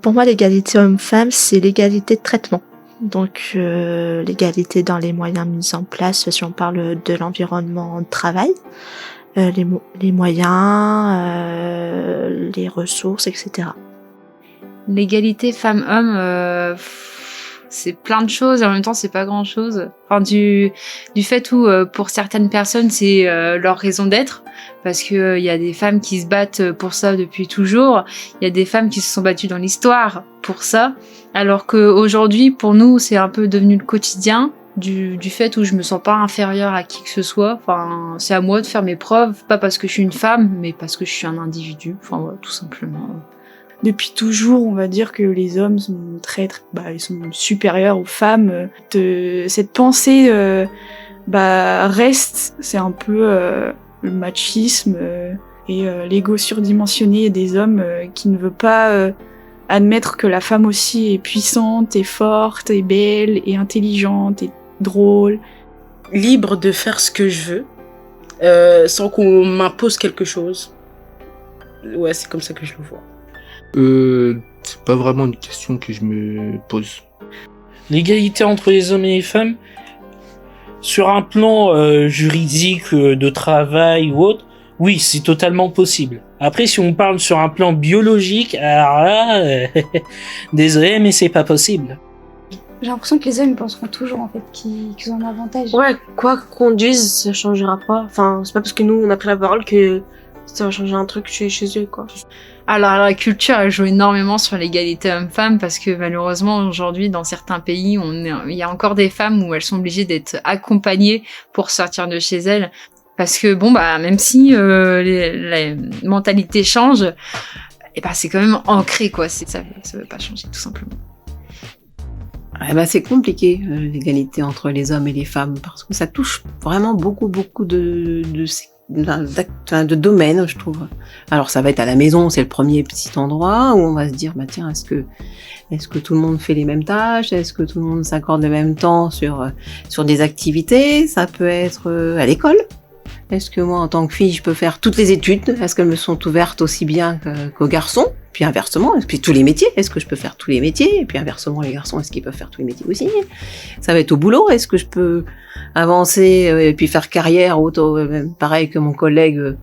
Pour moi, l'égalité homme-femme, c'est l'égalité de traitement. Donc, l'égalité dans les moyens mis en place, si on parle de l'environnement de travail, les moyens, les ressources, etc. L'égalité femmes-hommes, c'est plein de choses et en même temps c'est pas grand-chose. Enfin, du fait où pour certaines personnes c'est leur raison d'être, parce que il y a des femmes qui se battent pour ça depuis toujours. Il y a des femmes qui se sont battues dans l'histoire pour ça, alors qu'aujourd'hui pour nous c'est un peu devenu le quotidien. Du fait où je me sens pas inférieure à qui que ce soit. Enfin, c'est à moi de faire mes preuves, pas parce que je suis une femme, mais parce que je suis un individu. Enfin, voilà, tout simplement. Depuis toujours, on va dire que les hommes sont ils sont supérieurs aux femmes. Cette pensée, reste. C'est un peu le machisme et l'ego surdimensionné des hommes qui ne veut pas admettre que la femme aussi est puissante, et forte, et belle, et intelligente, et drôle. Libre de faire ce que je veux, sans qu'on m'impose quelque chose. Ouais, c'est comme ça que je le vois. C'est pas vraiment une question que je me pose. L'égalité entre les hommes et les femmes, sur un plan juridique, de travail ou autre, oui, c'est totalement possible. Après, si on parle sur un plan biologique, alors là, désolé, mais c'est pas possible. J'ai l'impression que les hommes penseront toujours en fait qu'ils ont un avantage. Ouais, quoi qu'on dise, ça changera pas. Enfin, c'est pas parce que nous on a pris la parole que ça va changer un truc chez eux, quoi. Alors la culture elle joue énormément sur l'égalité homme-femme parce que malheureusement aujourd'hui dans certains pays il y a encore des femmes où elles sont obligées d'être accompagnées pour sortir de chez elles parce que même si les mentalités changent, c'est quand même ancré quoi. Ça veut pas changer tout simplement. C'est compliqué l'égalité entre les hommes et les femmes parce que ça touche vraiment beaucoup de domaines, je trouve. Alors ça va être à la maison, c'est le premier petit endroit où on va se dire tiens, est-ce que tout le monde fait les mêmes tâches, est-ce que tout le monde s'accorde le même temps sur des activités. Ça peut être à l'école. Est-ce que moi en tant que fille je peux faire toutes les études, est-ce qu'elles me sont ouvertes aussi bien qu'aux garçons? Puis inversement, puis tous les métiers, est-ce que je peux faire tous les métiers? Et puis inversement, les garçons, est-ce qu'ils peuvent faire tous les métiers aussi? Ça va être au boulot, est-ce que je peux avancer et puis faire carrière pareil que mon collègue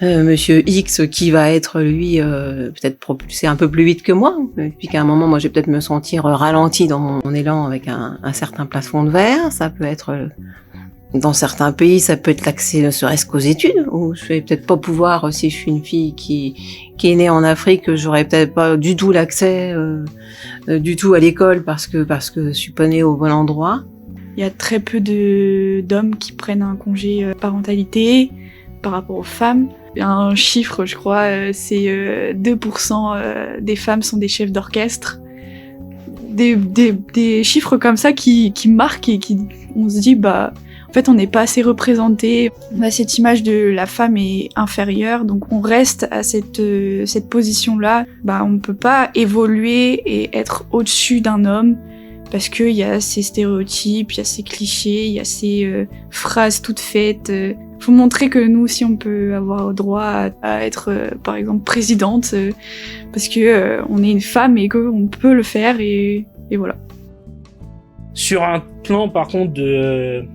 Monsieur X qui va être lui peut-être propulsé un peu plus vite que moi, et puis qu'à un moment moi je vais peut-être me sentir ralenti dans mon élan avec un certain plafond de verre. Ça peut être dans certains pays, ça peut être l'accès ne serait-ce qu'aux études, où je vais peut-être pas pouvoir, si je suis une fille qui est née en Afrique, j'aurais peut-être pas du tout l'accès du tout à l'école parce que je suis pas née au bon endroit. Il y a très peu d'hommes qui prennent un congé parentalité par rapport aux femmes. Un chiffre, je crois, c'est 2% des femmes sont des chefs d'orchestre. Des chiffres comme ça qui marquent et on se dit en fait, on n'est pas assez représenté. On a cette image de la femme est inférieure, donc on reste à cette position-là. On peut pas évoluer et être au-dessus d'un homme parce qu'il y a ces stéréotypes, il y a ces clichés, il y a ces phrases toutes faites. Faut montrer que nous aussi on peut avoir droit à être, par exemple, présidente parce que on est une femme et qu'on peut le faire et voilà. Sur un plan, par contre, de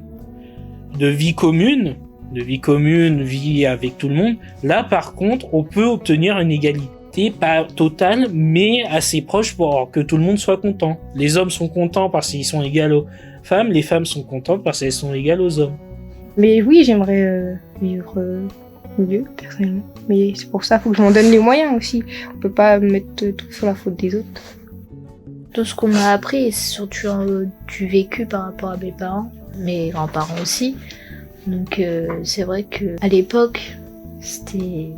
vie commune, vie avec tout le monde, là par contre on peut obtenir une égalité pas totale mais assez proche pour que tout le monde soit content. Les hommes sont contents parce qu'ils sont égaux aux femmes, les femmes sont contentes parce qu'elles sont égales aux hommes. Mais oui, j'aimerais vivre mieux personnellement, mais c'est pour ça qu'il faut que je m'en donne les moyens aussi. On peut pas mettre tout sur la faute des autres. Tout ce qu'on a appris, c'est surtout du vécu par rapport à mes parents, mes grands-parents aussi. Donc c'est vrai que à l'époque, c'était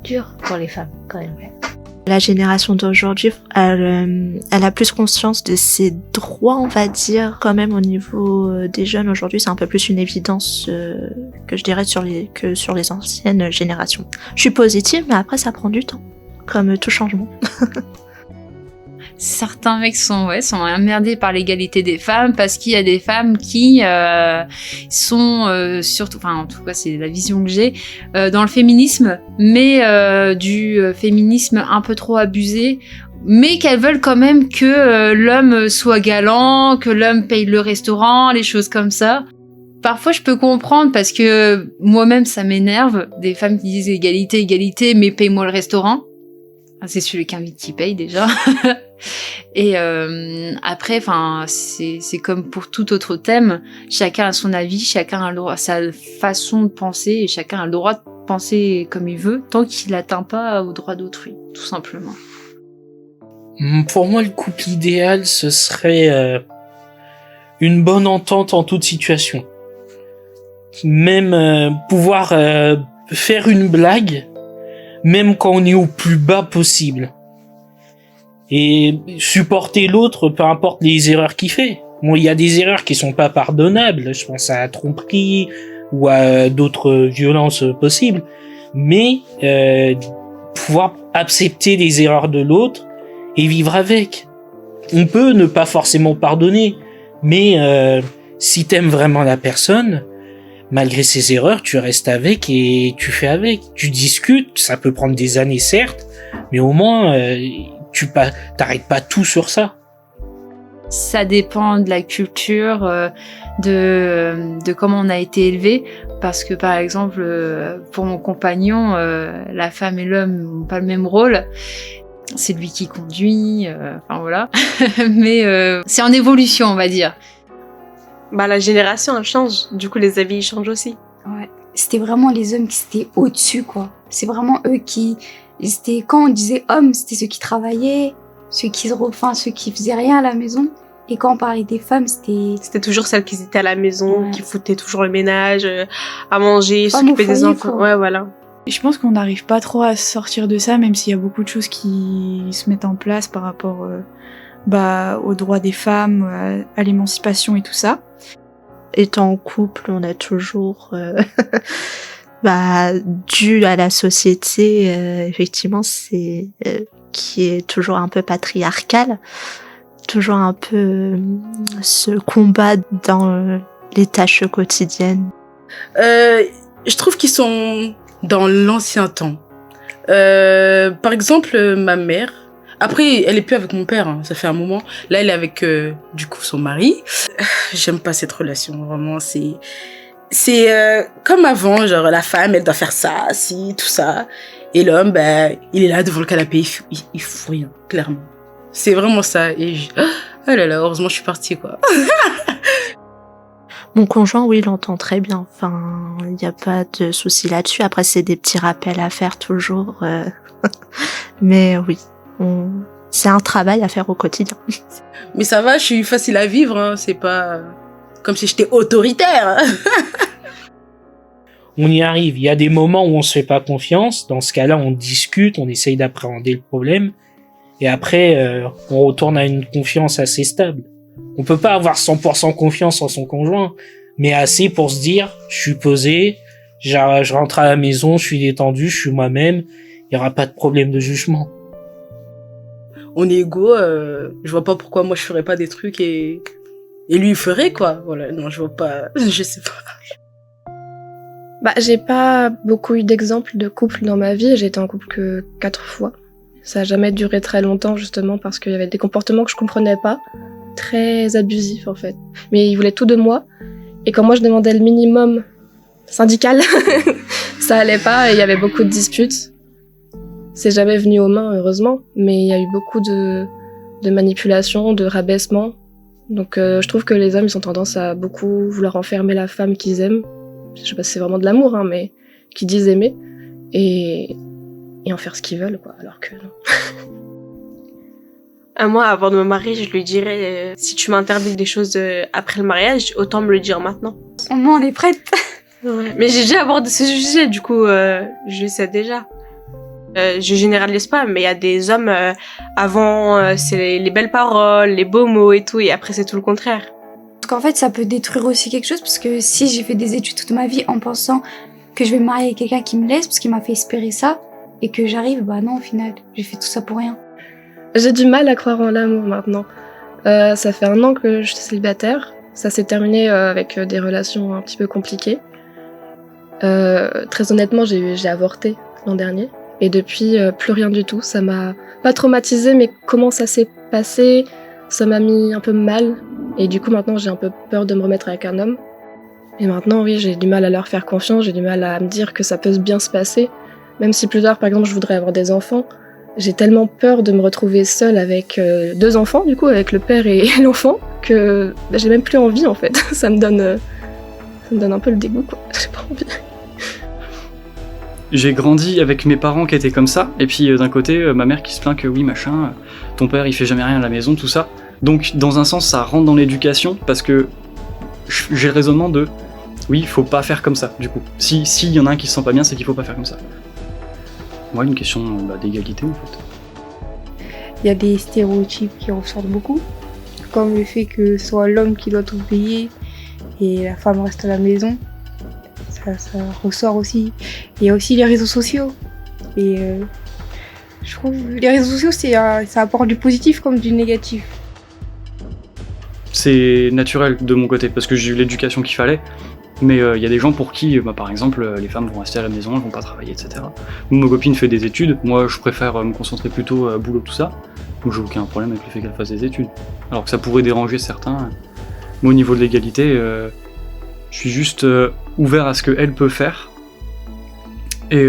dur pour les femmes quand même. La génération d'aujourd'hui, elle a plus conscience de ses droits, on va dire, quand même au niveau des jeunes. Aujourd'hui, c'est un peu plus une évidence que je dirais que sur les anciennes générations. Je suis positive, mais après ça prend du temps, comme tout changement. Certains mecs sont emmerdés par l'égalité des femmes parce qu'il y a des femmes qui sont surtout, en tout cas c'est la vision que j'ai, dans le féminisme, mais du féminisme un peu trop abusé mais qu'elles veulent quand même que l'homme soit galant, que l'homme paye le restaurant, les choses comme ça. Parfois, je peux comprendre parce que moi-même, ça m'énerve. Des femmes qui disent égalité, égalité, mais paye-moi le restaurant. C'est celui qui invite qui paye déjà. Et après, enfin, c'est comme pour tout autre thème. Chacun a son avis, chacun a sa façon de penser et chacun a le droit de penser comme il veut tant qu'il n'atteint pas aux droits d'autrui, tout simplement. Pour moi, le couple idéal, ce serait une bonne entente en toute situation. Même pouvoir faire une blague, même quand on est au plus bas possible. Et supporter l'autre, peu importe les erreurs qu'il fait. Bon, il y a des erreurs qui sont pas pardonnables, je pense à la tromperie ou à d'autres violences possibles, mais pouvoir accepter les erreurs de l'autre et vivre avec. On peut ne pas forcément pardonner, mais si t'aimes vraiment la personne, malgré ses erreurs, tu restes avec et tu fais avec. Tu discutes, ça peut prendre des années certes, mais au moins t'arrêtes pas tout sur ça. Ça dépend de la culture, de comment on a été élevé. Parce que par exemple, pour mon compagnon, la femme et l'homme n'ont pas le même rôle. C'est lui qui conduit, enfin voilà. Mais c'est en évolution, on va dire. Bah la génération elle change, du coup les avis ils changent aussi. Ouais, c'était vraiment les hommes qui étaient au-dessus quoi. C'est vraiment eux qui c'était quand on disait hommes, c'était ceux qui travaillaient, ceux qui faisaient rien à la maison. Et quand on parlait des femmes, c'était toujours celles qui étaient à la maison, ouais. Qui foutaient toujours le ménage, à manger, s'occuper des enfants. Quoi. Ouais, voilà. Je pense qu'on n'arrive pas trop à sortir de ça, même s'il y a beaucoup de choses qui se mettent en place par rapport aux droits des femmes, à l'émancipation et tout ça. Étant en couple, on a toujours, dû à la société, effectivement, c'est qui est toujours un peu patriarcal, toujours un peu ce combat dans les tâches quotidiennes. Je trouve qu'ils sont dans l'ancien temps. Par exemple, ma mère, après, elle est plus avec mon père, hein, ça fait un moment. Là, elle est avec, du coup, son mari. J'aime pas cette relation, vraiment. C'est comme avant, genre, la femme, elle doit faire ça, ci, tout ça. Et l'homme, il est là devant le canapé, il fout rien, clairement. C'est vraiment ça. Et oh là là, heureusement, je suis partie, quoi. Mon conjoint, oui, il entend très bien. Enfin, il n'y a pas de souci là-dessus. Après, c'est des petits rappels à faire toujours. Mais oui, c'est un travail à faire au quotidien. Mais ça va, je suis facile à vivre. Hein. C'est pas comme si j'étais autoritaire. On y arrive. Il y a des moments où on se fait pas confiance. Dans ce cas-là, on discute, on essaye d'appréhender le problème. Et après, on retourne à une confiance assez stable. On peut pas avoir 100% confiance en son conjoint, mais assez pour se dire, je suis posé, je rentre à la maison, je suis détendu, je suis moi-même, il y aura pas de problème de jugement. On est égaux, je vois pas pourquoi moi je ferais pas des trucs et lui il ferait quoi. Voilà, non, je vois pas, je sais pas. J'ai pas beaucoup eu d'exemples de couples dans ma vie, j'ai été en couple que 4 fois. Ça a jamais duré très longtemps justement parce qu'il y avait des comportements que je comprenais pas, très abusifs en fait. Mais ils voulaient tout de moi et quand moi je demandais le minimum syndical, ça allait pas et il y avait beaucoup de disputes. C'est jamais venu aux mains heureusement, mais il y a eu beaucoup de manipulations, de rabaissements. Donc je trouve que les hommes ils ont tendance à beaucoup vouloir enfermer la femme qu'ils aiment. Je sais pas si c'est vraiment de l'amour, hein, mais qui disent aimer et en faire ce qu'ils veulent, quoi, alors que non. Moi, avant de me marier, je lui dirais si tu m'interdis des choses après le mariage, autant me le dire maintenant. Au moins, on est prête. Ouais. Mais j'ai déjà abordé ce sujet, du coup, je sais déjà. Je généralise pas, mais il y a des hommes, avant, c'est les belles paroles, les beaux mots et tout, et après, c'est tout le contraire. Parce qu'en fait, ça peut détruire aussi quelque chose, parce que si j'ai fait des études toute ma vie en pensant que je vais me marier avec quelqu'un qui me laisse, parce qu'il m'a fait espérer ça, et que j'arrive, non, au final, j'ai fait tout ça pour rien. J'ai du mal à croire en l'amour maintenant. Ça fait 1 an que je suis célibataire. Ça s'est terminé avec des relations un petit peu compliquées. Très honnêtement, j'ai avorté l'an dernier. Et depuis, plus rien du tout. Ça m'a pas traumatisée, mais comment ça s'est passé, ça m'a mis un peu mal. Et du coup, maintenant, j'ai un peu peur de me remettre avec un homme. Et maintenant, oui, j'ai du mal à leur faire confiance, j'ai du mal à me dire que ça peut bien se passer. Même si plus tard, par exemple, je voudrais avoir des enfants, j'ai tellement peur de me retrouver seule avec 2 enfants, du coup, avec le père et l'enfant, que j'ai même plus envie, en fait. Ça me donne un peu le dégoût, quoi. J'ai pas envie. J'ai grandi avec mes parents qui étaient comme ça, et puis d'un côté, ma mère qui se plaint que oui, machin, ton père il fait jamais rien à la maison, tout ça. Donc, dans un sens, ça rentre dans l'éducation, parce que j'ai le raisonnement de oui, faut pas faire comme ça, du coup. Si y en a un qui se sent pas bien, c'est qu'il faut pas faire comme ça. Moi, une question d'égalité, en fait. Il y a des stéréotypes qui ressortent beaucoup, comme le fait que ce soit l'homme qui doit tout payer et la femme reste à la maison. Ça ressort aussi. Il y a aussi les réseaux sociaux. Et je trouve les réseaux sociaux, ça apporte du positif comme du négatif. C'est naturel de mon côté, parce que j'ai eu l'éducation qu'il fallait. Mais il y a des gens pour qui, par exemple, les femmes vont rester à la maison, elles vont pas travailler, etc. Ma copine fait des études, moi je préfère me concentrer plutôt à boulot, tout ça. Donc j'ai aucun problème avec le fait qu'elle fasse des études. Alors que ça pourrait déranger certains. Moi au niveau de l'égalité, je suis juste ouvert à ce qu'elle peut faire. Et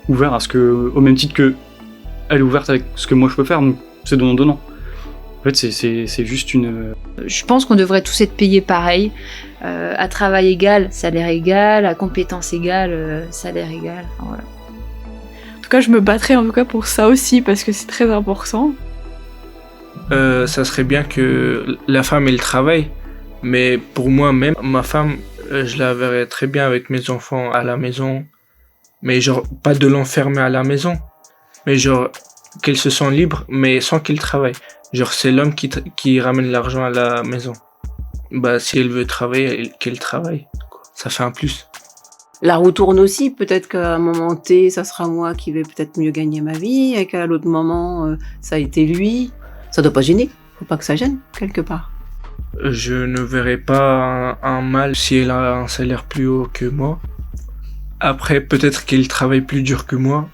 ouvert à ce que, au même titre que elle est ouverte avec ce que moi je peux faire, donc c'est donnant-donnant. En fait c'est juste une... Je pense qu'on devrait tous être payés pareil. À travail égal, salaire égal, à compétence égale, salaire égal, enfin voilà. En tout cas, je me battrais en tout cas pour ça aussi, parce que c'est très important. Ça serait bien que la femme elle travaille, mais pour moi même, ma femme, je la verrais très bien avec mes enfants à la maison, mais genre pas de l'enfermer à la maison, mais genre qu'elle se sent libre, mais sans qu'il travaille. Genre c'est l'homme qui ramène l'argent à la maison. Bah, si elle veut travailler, qu'elle travaille. Ça fait un plus. La roue tourne aussi. Peut-être qu'à un moment T, ça sera moi qui vais peut-être mieux gagner ma vie, et qu'à l'autre moment, ça a été lui. Ça doit pas gêner. Faut pas que ça gêne, quelque part. Je ne verrais pas un mal si elle a un salaire plus haut que moi. Après, peut-être qu'elle travaille plus dur que moi.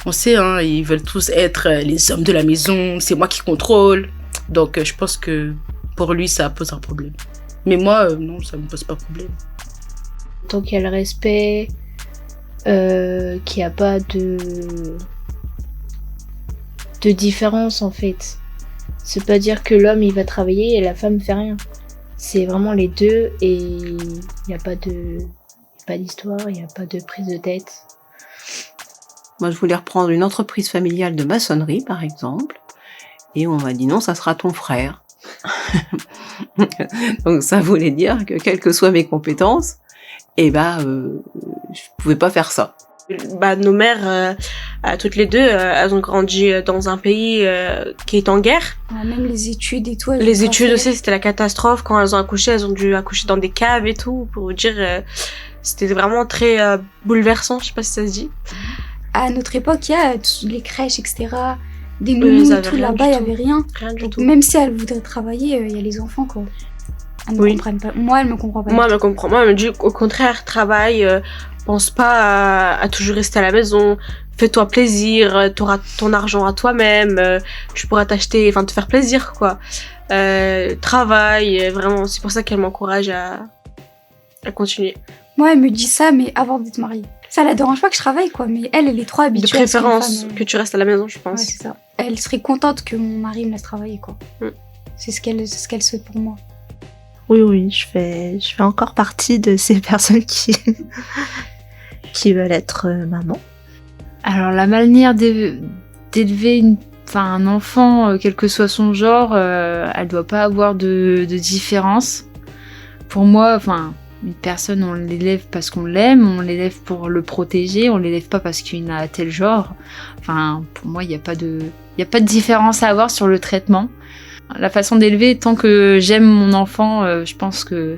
On sait, hein, ils veulent tous être les hommes de la maison, c'est moi qui contrôle. Donc, je pense que pour lui, ça pose un problème. Mais moi, non, ça me pose pas de problème. Tant qu'il y a le respect, qu'il n'y a pas de différence en fait. C'est pas dire que l'homme il va travailler et la femme fait rien. C'est vraiment les deux et il n'y a pas d'histoire, il n'y a pas de prise de tête. Moi, je voulais reprendre une entreprise familiale de maçonnerie, par exemple. Et on m'a dit non, ça sera ton frère. Donc ça voulait dire que quelles que soient mes compétences, je pouvais pas faire ça. Nos mères, toutes les deux, elles ont grandi dans un pays qui est en guerre. Même les études et tout. Les études aussi, c'était la catastrophe. Quand elles ont accouché, elles ont dû accoucher dans des caves et tout. Pour vous dire, c'était vraiment très bouleversant. Je sais pas si ça se dit. À notre époque, il y a les crèches, etc. Des nounous et tout, là-bas, il n'y avait rien. Rien du tout. Même si elle voudrait travailler, il y a les enfants, quoi. Elles ne comprennent pas. Moi, elle me comprend pas. Moi, elle me comprend. Moi, elle me dit au contraire, travaille, pense pas à toujours rester à la maison, fais-toi plaisir, t'auras ton argent à toi-même, tu pourras t'acheter, enfin, te faire plaisir, quoi. Travaille, vraiment, c'est pour ça qu'elle m'encourage à continuer. Moi, elle me dit ça, mais avant d'être mariée. Ça la dérange pas que je travaille, quoi, mais elle est trop habituée. De préférence que tu restes à la maison, je pense. Ouais, c'est ça. Elle serait contente que mon mari me laisse travailler, quoi. C'est ce qu'elle souhaite pour moi. Oui, je fais encore partie de ces personnes qui veulent être maman. Alors la manière d'élever un enfant, quel que soit son genre, elle doit pas avoir de différence. Pour moi, une personne, on l'élève parce qu'on l'aime, on l'élève pour le protéger, on l'élève pas parce qu'il a tel genre. Pour moi, il n'y a pas de différence à avoir sur le traitement. La façon d'élever, tant que j'aime mon enfant, je pense que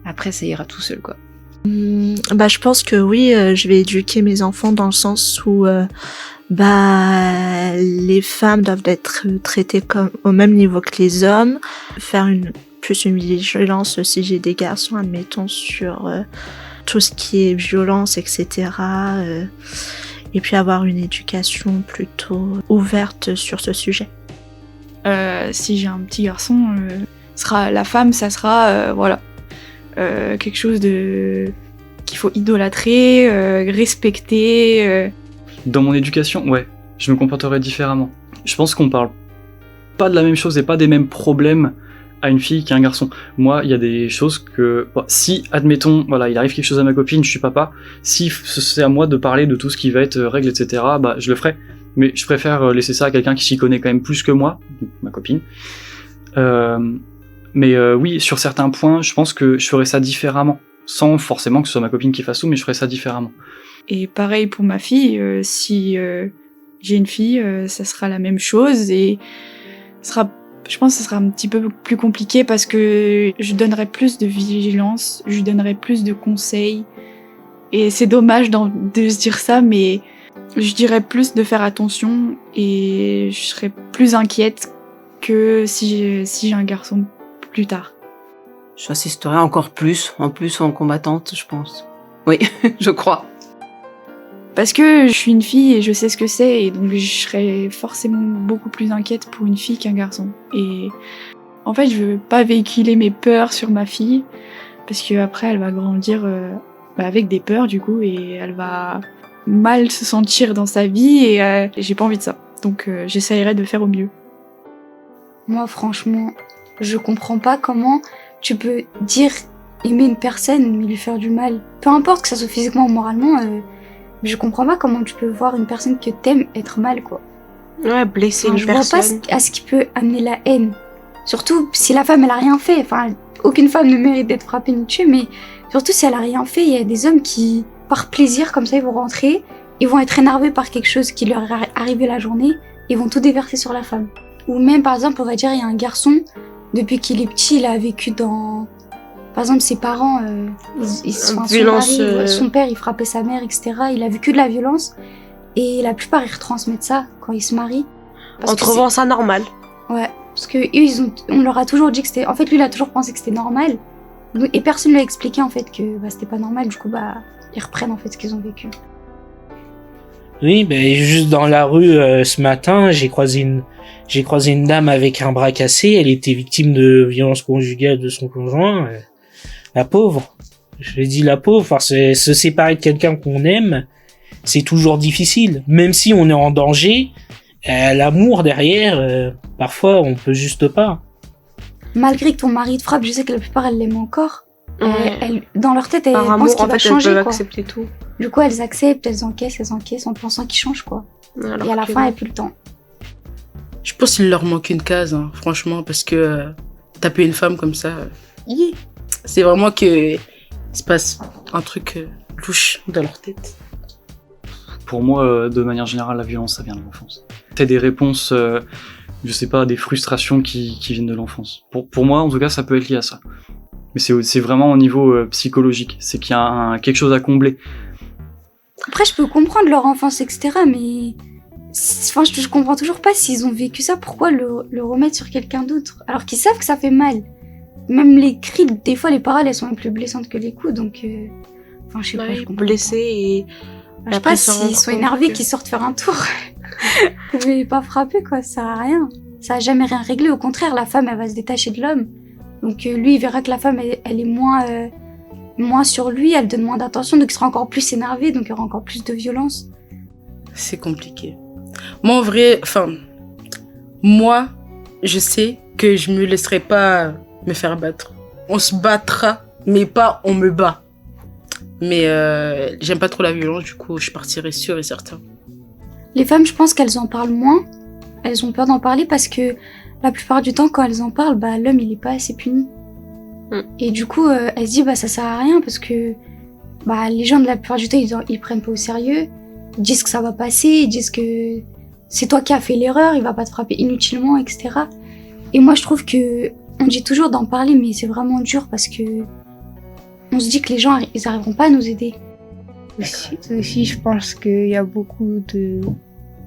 après ça ira tout seul, quoi. Je pense que oui, je vais éduquer mes enfants dans le sens où les femmes doivent être traitées comme au même niveau que les hommes, faire plus une vigilance si j'ai des garçons, admettons, sur tout ce qui est violence, etc. et puis avoir une éducation plutôt ouverte sur ce sujet. Si j'ai un petit garçon, sera la femme, ça sera quelque chose de qu'il faut idolâtrer, respecter. Dans mon éducation, ouais, je me comporterais différemment. Je pense qu'on parle pas de la même chose et pas des mêmes problèmes à une fille qu'à un garçon. Moi, il y a des choses que... si, admettons, voilà, il arrive quelque chose à ma copine, je suis papa, si c'est à moi de parler de tout ce qui va être règles, etc., bah, je le ferai. Mais je préfère laisser ça à quelqu'un qui s'y connaît quand même plus que moi, donc ma copine. Oui, sur certains points, je pense que je ferais ça différemment. Sans forcément que ce soit ma copine qui fasse tout, mais je ferais ça différemment. Et pareil pour ma fille, si j'ai une fille, ça sera la même chose et je pense que ce sera un petit peu plus compliqué parce que je donnerai plus de vigilance, je donnerai plus de conseils. Et c'est dommage de se dire ça, mais je dirais plus de faire attention et je serais plus inquiète que si j'ai un garçon plus tard. J'assisterai encore plus, en combattante, je pense. Oui, je crois. Parce que je suis une fille et je sais ce que c'est, et donc je serais forcément beaucoup plus inquiète pour une fille qu'un garçon. Et en fait, je veux pas véhiculer mes peurs sur ma fille, parce qu'après, elle va grandir avec des peurs, du coup, et elle va mal se sentir dans sa vie, et j'ai pas envie de ça. Donc j'essayerai de faire au mieux. Moi, franchement, je comprends pas comment tu peux dire aimer une personne, mais lui faire du mal. Peu importe que ça soit physiquement ou moralement, je comprends pas comment tu peux voir une personne que t'aimes être mal, quoi. Ouais, blesser une je personne. vois pas à ce qui peut amener la haine. Surtout si la femme, elle a rien fait. Enfin, aucune femme ne mérite d'être frappée ni tuée, mais surtout si elle a rien fait, il y a des hommes qui, par plaisir, comme ça, ils vont rentrer, ils vont être énervés par quelque chose qui leur est arrivé la journée, ils vont tout déverser sur la femme. Ou même, par exemple, on va dire, il y a un garçon, depuis qu'il est petit, il a vécu dans... Par exemple, ses parents, son père, il frappait sa mère, etc. Il a vu que de la violence. Et la plupart, ils retransmettent ça quand ils se marient. En trouvant ça normal. Ouais, parce que eux, on leur a toujours dit que c'était... En fait, lui, il a toujours pensé que c'était normal. Et personne ne lui a expliqué, en fait, que c'était pas normal. Du coup, ils reprennent, en fait, ce qu'ils ont vécu. Oui, juste dans la rue, ce matin, j'ai croisé une dame avec un bras cassé. Elle était victime de violences conjugales de son conjoint. La pauvre. Je l'ai dit, la pauvre, parce que se séparer de quelqu'un qu'on aime, c'est toujours difficile. Même si on est en danger, l'amour derrière, parfois, on peut juste pas. Malgré que ton mari te frappe, je sais que la plupart, elles l'aiment encore. Ouais. Dans leur tête, elles Par pensent amour, qu'il va changer, elles peuvent quoi. accepter tout. Du coup, elles acceptent, elles encaissent en pensant qu'il change, quoi. Alors et à la que fin, non. il n'y a plus le temps. Je pense qu'il leur manque une case, hein, franchement, parce que taper une femme comme ça, c'est vraiment que il se passe un truc louche dans leur tête. Pour moi, de manière générale, la violence, ça vient de l'enfance. C'est des réponses, je sais pas, des frustrations qui viennent de l'enfance. Pour moi, en tout cas, ça peut être lié à ça. Mais c'est vraiment au niveau psychologique. C'est qu'il y a quelque chose à combler. Après, je peux comprendre leur enfance, etc. Mais enfin, je comprends toujours pas s'ils ont vécu ça. Pourquoi le remettre sur quelqu'un d'autre alors qu'ils savent que ça fait mal. Même les cris, des fois, les paroles, elles sont même plus blessantes que les coups. Donc, enfin, je sais pas. Je comprends blessés et... Je sais pas s'ils sont énervés, qu'ils sortent faire un tour. Vous pouvez pas frapper, quoi. Ça sert à rien. Ça a jamais rien réglé. Au contraire, la femme, elle va se détacher de l'homme. Donc, lui, il verra que la femme, elle est moins sur lui. Elle donne moins d'attention. Donc, il sera encore plus énervé. Donc, il y aura encore plus de violence. C'est compliqué. Moi, en vrai, moi, je sais que je me laisserai pas me faire battre. On se battra, mais pas on me bat. Mais j'aime pas trop la violence, du coup, je partirai sûr et certain. Les femmes, je pense qu'elles en parlent moins. Elles ont peur d'en parler parce que la plupart du temps, quand elles en parlent, l'homme, il est pas assez puni. Et du coup, elles se disent, ça sert à rien parce que les gens, de la plupart du temps, ils prennent pas au sérieux. Ils disent que ça va passer, ils disent que c'est toi qui as fait l'erreur, il va pas te frapper inutilement, etc. Et moi, je trouve que on dit toujours d'en parler, mais c'est vraiment dur parce que on se dit que les gens, ils arriveront pas à nous aider. Aussi, je pense qu'il y a beaucoup de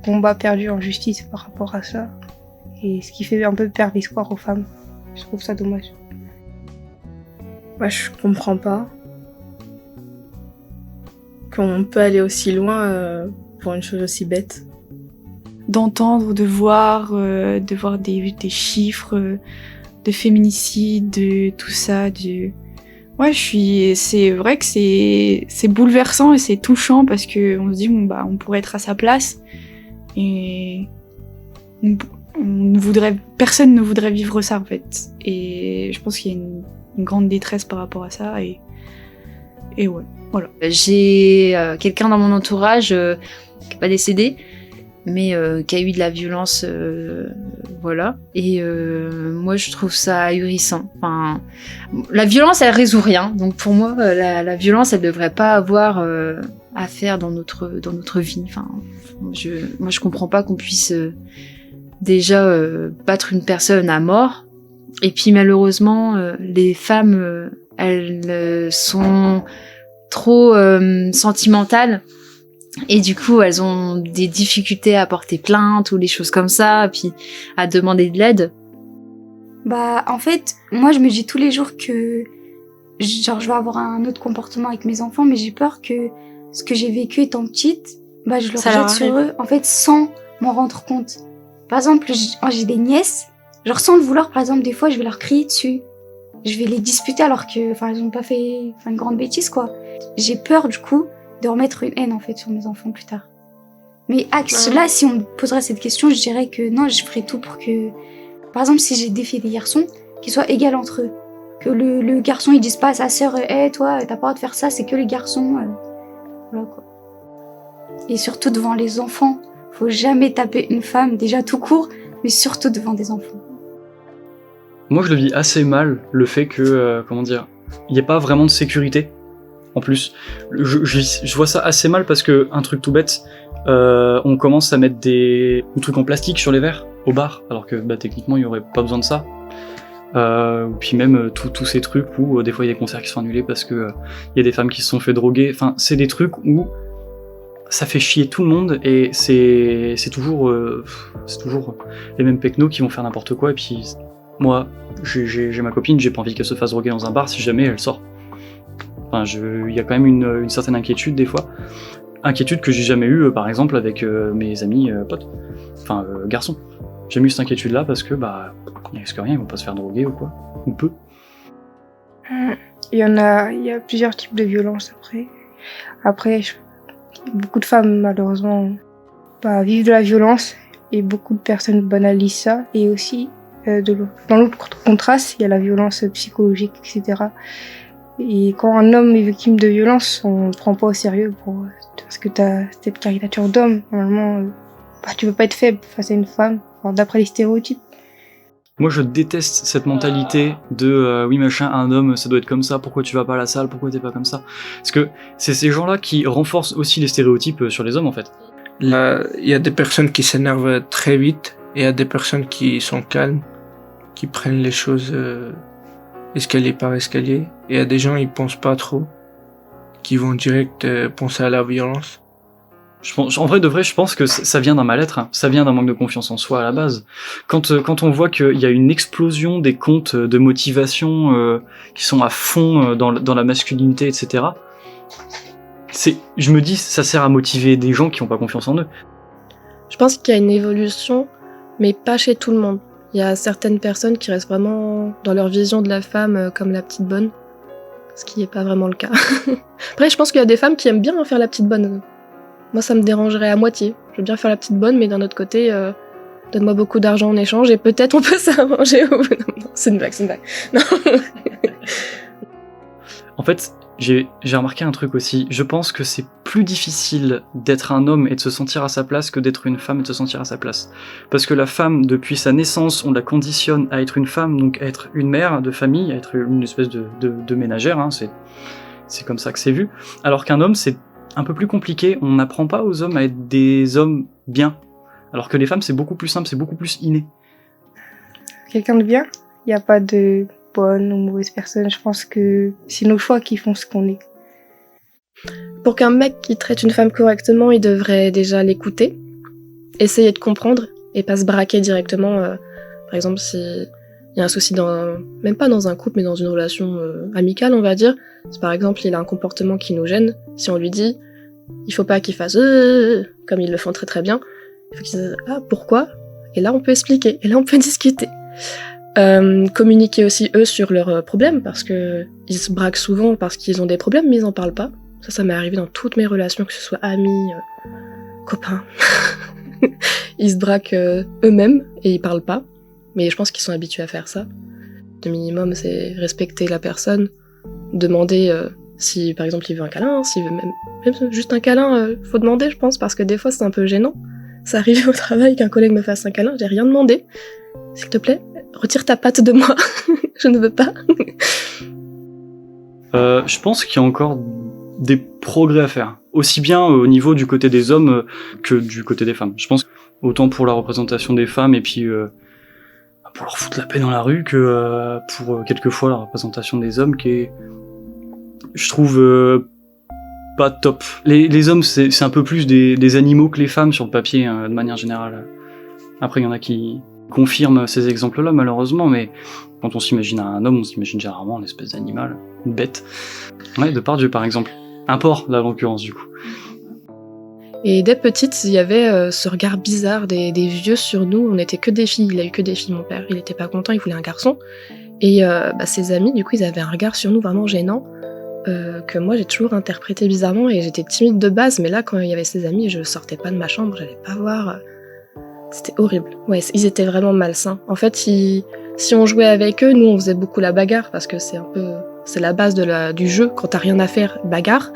combats perdus en justice par rapport à ça. Et ce qui fait un peu perdre l'espoir aux femmes. Je trouve ça dommage. Moi, je comprends pas qu'on peut aller aussi loin pour une chose aussi bête. D'entendre, de voir des chiffres de féminicide, de tout ça, ouais, c'est vrai que c'est bouleversant et c'est touchant parce que on se dit on pourrait être à sa place et personne ne voudrait vivre ça en fait. Et je pense qu'il y a une grande détresse par rapport à ça et ouais, voilà. J'ai quelqu'un dans mon entourage qui n'est pas décédé, mais qui a eu de la violence, voilà. Et moi, je trouve ça ahurissant. Enfin, la violence, elle résout rien. Donc pour moi, la violence, elle devrait pas avoir à faire dans notre vie. Enfin, moi, je comprends pas qu'on puisse déjà battre une personne à mort. Et puis malheureusement, les femmes, elles sont trop sentimentales. Et du coup, elles ont des difficultés à porter plainte ou des choses comme ça, puis à demander de l'aide. Bah, en fait, moi, je me dis tous les jours que genre, je vais avoir un autre comportement avec mes enfants, mais j'ai peur que ce que j'ai vécu étant petite, bah, je le rejette sur eux, en fait, sans m'en rendre compte. Par exemple, j'ai des nièces, genre sans le vouloir, par exemple, des fois, je vais leur crier dessus. Je vais les disputer alors que, enfin, elles ont pas fait une grande bêtise, quoi. J'ai peur, du coup, de remettre une haine en fait sur mes enfants plus tard. Mais là, si on me poserait cette question, je dirais que non, je ferais tout pour que, par exemple, si j'ai des filles et des garçons, qu'ils soient égaux entre eux. Que le garçon il dise pas à sa sœur, hey, toi, t'as pas le droit de faire ça, c'est que les garçons. Voilà quoi. Et surtout devant les enfants, faut jamais taper une femme, déjà tout court, mais surtout devant des enfants. Moi, je le vis assez mal, le fait que, il n'y ait pas vraiment de sécurité. En plus, je vois ça assez mal parce que, un truc tout bête, on commence à mettre des trucs en plastique sur les verres au bar, alors que techniquement il n'y aurait pas besoin de ça. Puis même tous ces trucs où des fois il y a des concerts qui sont annulés parce que il y a des femmes qui se sont fait droguer. Enfin, c'est des trucs où ça fait chier tout le monde et c'est toujours les mêmes pecnos qui vont faire n'importe quoi. Et puis moi, j'ai ma copine, j'ai pas envie qu'elle se fasse droguer dans un bar si jamais elle sort. Enfin, il y a quand même une certaine inquiétude des fois. Inquiétude que j'ai jamais eue, par exemple, avec mes amis potes. Enfin, garçons. J'ai jamais eu cette inquiétude-là parce que, il risque rien, ils vont pas se faire droguer ou quoi. Ou peu. Il y a plusieurs types de violences après. Beaucoup de femmes, malheureusement, vivent de la violence et beaucoup de personnes banalisent ça. Et aussi, dans l'autre contraste, il y a la violence psychologique, etc. Et quand un homme est victime de violence, on ne prend pas au sérieux parce que t'as cette caricature d'homme. Normalement, tu peux pas être faible face à une femme, d'après les stéréotypes. Moi, je déteste cette mentalité de oui machin, un homme, ça doit être comme ça. Pourquoi tu vas pas à la salle? Pourquoi t'es pas comme ça? Parce que c'est ces gens-là qui renforcent aussi les stéréotypes sur les hommes, en fait. Là, il y a des personnes qui s'énervent très vite et il y a des personnes qui sont calmes, qui prennent les choses escalier par escalier. Et il y a des gens, ils pensent pas trop, qui vont direct penser à la violence. En vrai de vrai, je pense que ça vient d'un mal-être, hein. Ça vient d'un manque de confiance en soi à la base. Quand on voit qu'il y a une explosion des comptes de motivation qui sont à fond dans la masculinité, etc., je me dis, ça sert à motiver des gens qui n'ont pas confiance en eux. Je pense qu'il y a une évolution, mais pas chez tout le monde. Il y a certaines personnes qui restent vraiment dans leur vision de la femme comme la petite bonne, ce qui n'est pas vraiment le cas. Après, je pense qu'il y a des femmes qui aiment bien faire la petite bonne. Moi, ça me dérangerait à moitié. Je veux bien faire la petite bonne, mais d'un autre côté, donne-moi beaucoup d'argent en échange et peut-être on peut s'arranger. Non, c'est une blague. Non. En fait, j'ai remarqué un truc aussi. Je pense que c'est plus difficile d'être un homme et de se sentir à sa place que d'être une femme et de se sentir à sa place. Parce que la femme, depuis sa naissance, on la conditionne à être une femme, donc à être une mère de famille, à être une espèce de ménagère. Hein, c'est comme ça que c'est vu. Alors qu'un homme, c'est un peu plus compliqué. On n'apprend pas aux hommes à être des hommes bien. Alors que les femmes, c'est beaucoup plus simple, c'est beaucoup plus inné. Quelqu'un de bien, il n'y a pas de bonne ou mauvaise personne. Je pense que c'est nos choix qui font ce qu'on est. Pour qu'un mec qui traite une femme correctement, il devrait déjà l'écouter, essayer de comprendre et pas se braquer directement. Par exemple, s'il y a un souci même pas dans un couple, mais dans une relation amicale, on va dire. Si par exemple, il a un comportement qui nous gêne, si on lui dit Il faut pas qu'ils fassent comme ils le font très très bien. Il faut qu'ils disent pourquoi? Et là on peut expliquer, et là on peut discuter. Communiquer aussi eux sur leurs problèmes, parce que ils se braquent souvent parce qu'ils ont des problèmes mais ils en parlent pas. Ça m'est arrivé dans toutes mes relations, que ce soit amis, copains. Ils se braquent eux-mêmes et ils parlent pas. Mais je pense qu'ils sont habitués à faire ça. Le minimum, c'est respecter la personne, demander si, par exemple, il veut un câlin, s'il veut même juste un câlin, faut demander, je pense, parce que des fois, c'est un peu gênant. Ça arrive au travail qu'un collègue me fasse un câlin, j'ai rien demandé. S'il te plaît, retire ta patte de moi, je ne veux pas. Je pense qu'il y a encore des progrès à faire, aussi bien au niveau du côté des hommes que du côté des femmes. Je pense autant pour la représentation des femmes et puis pour leur foutre la paix dans la rue que pour quelquefois la représentation des hommes qui est, je trouve, pas top. Les hommes c'est un peu plus des animaux que les femmes sur le papier, de manière générale. Après il y en a qui confirment ces exemples-là malheureusement, mais quand on s'imagine un homme, on s'imagine généralement une espèce d'animal, une bête. Ouais, Depardieu par exemple. Un porc, là, en l'occurrence, du coup. Et dès petite, il y avait ce regard bizarre des vieux sur nous. On n'était que des filles. Il a eu que des filles, mon père. Il était pas content, il voulait un garçon. Et ses amis, du coup, ils avaient un regard sur nous vraiment gênant, que moi, j'ai toujours interprété bizarrement. Et j'étais timide de base, mais là, quand il y avait ses amis, je sortais pas de ma chambre, j'allais pas voir. C'était horrible. Ouais, ils étaient vraiment malsains. En fait, si on jouait avec eux, nous, on faisait beaucoup la bagarre, parce que c'est la base du jeu. Quand t'as rien à faire, bagarre.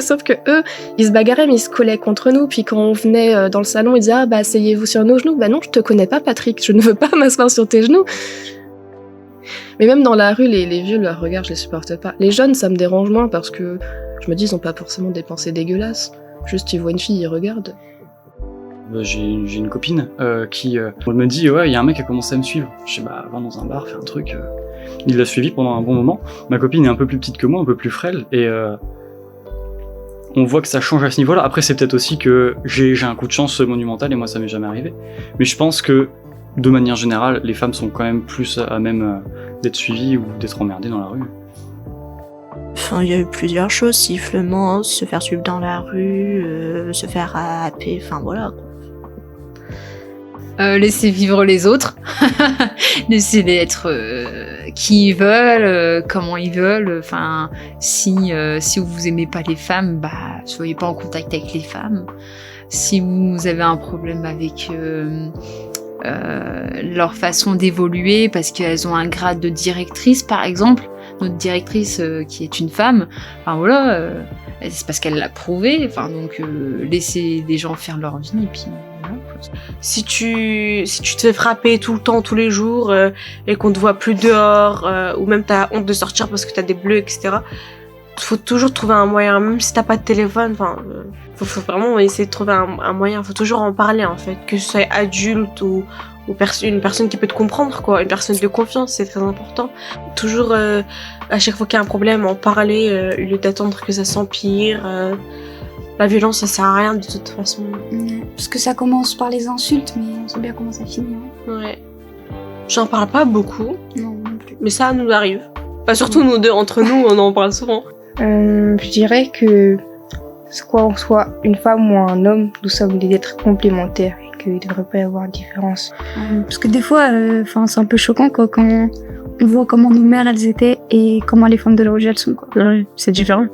Sauf que eux, ils se bagarraient, mais ils se collaient contre nous. Puis quand on venait dans le salon, ils disaient asseyez-vous sur nos genoux. Non, je te connais pas, Patrick. Je ne veux pas m'asseoir sur tes genoux. Mais même dans la rue, les vieux, leur regard, je les supporte pas. Les jeunes, ça me dérange moins parce que je me dis, ils ont pas forcément des pensées dégueulasses. Juste, ils voient une fille, ils regardent. J'ai une copine qui me dit ouais, il y a un mec qui a commencé à me suivre. Je sais va dans un bar, fais un truc. Il l'a suivi pendant un bon moment. Ma copine est un peu plus petite que moi, un peu plus frêle, et on voit que ça change à ce niveau-là. Après, c'est peut-être aussi que j'ai un coup de chance monumental et moi, ça m'est jamais arrivé. Mais je pense que, de manière générale, les femmes sont quand même plus à même d'être suivies ou d'être emmerdées dans la rue. Enfin, il y a eu plusieurs choses, sifflements, se faire suivre dans la rue, se faire happer, enfin voilà. Laisser vivre les autres, laisser être qui ils veulent, comment ils veulent. Enfin, si vous aimez pas les femmes, soyez pas en contact avec les femmes. Si vous avez un problème avec leur façon d'évoluer, parce qu'elles ont un grade de directrice, par exemple, notre directrice qui est une femme, enfin voilà, c'est parce qu'elle l'a prouvé. Enfin donc laissez les gens faire leur vie et puis. Si tu te fais frapper tout le temps, tous les jours, et qu'on te voit plus dehors, ou même t'as honte de sortir parce que t'as des bleus, etc., faut toujours trouver un moyen, même si t'as pas de téléphone, faut vraiment essayer de trouver un moyen, faut toujours en parler en fait, que ce soit adulte ou une personne qui peut te comprendre, quoi, une personne de confiance, c'est très important. Toujours, à chaque fois qu'il y a un problème, en parler, au lieu d'attendre que ça s'empire. La violence, ça sert à rien de toute façon. Parce que ça commence par les insultes, mais on sait bien comment ça finit. Ouais. J'en parle pas beaucoup. Non plus. Mais ça nous arrive. Surtout nous deux, entre nous, on en parle souvent. Je dirais que qu'on soit une femme ou un homme, nous sommes des êtres complémentaires et qu'il ne devrait pas y avoir de différence. Parce que des fois, c'est un peu choquant quand on voit comment nos mères elles étaient et comment les femmes de l'aujourd'hui elles sont. Quoi. C'est différent.